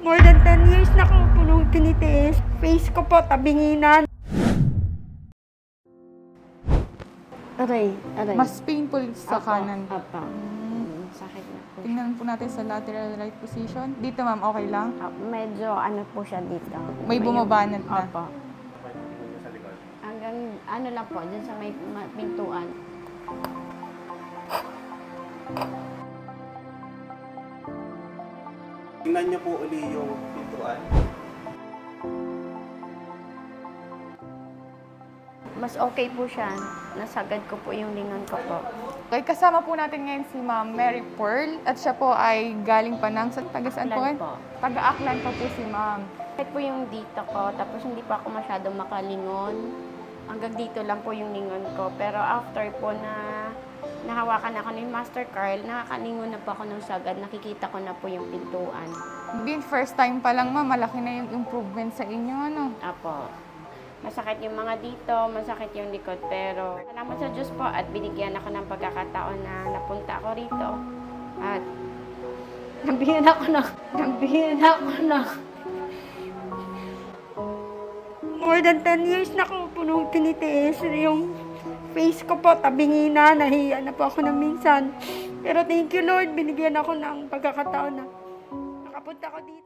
More than 10 years na akong punong tinitiis. Face ko po, tabinginan. Aray. Mas painful sa kanan. Apa. Sakit na po. Tingnan po natin sa lateral right position. Dito ma'am, okay lang? Medyo ano po siya dito. May bumabanat na. Apa. Hanggang ano lang po, dyan sa may pintuan. Tingnan niyo po uli yung pintuan. Mas okay po siya. Nasagad ko po yung lingon ko po. Okay, kasama po natin ngayon si Ma'am Mary Pearl at siya po ay galing pa ng taga saan po? Aklan po. Taga-Aklan pa po si Ma'am. Kahit po yung dito ko, tapos hindi pa ako masyadong makalingon. Hanggang dito lang po yung lingon ko. Pero after po na nahawakan ako ni Master Carl, nakakalingon na po ako ng sagad. Nakikita ko na po yung pintuan. Being first time pa lang ma'am, malaki na yung improvement sa inyo, ano? Apo. Masakit yung mga dito, masakit yung likod. Pero salamat sa Diyos po at binigyan ako ng pagkakataon na napunta ako rito. At nabigyan ako ng more than 10 years na akong punong tinitiis. Yung face ko po, tabingina, nahiya na po ako na minsan. Pero thank you Lord, binigyan ako ng pagkakataon na nakapunta ako dito.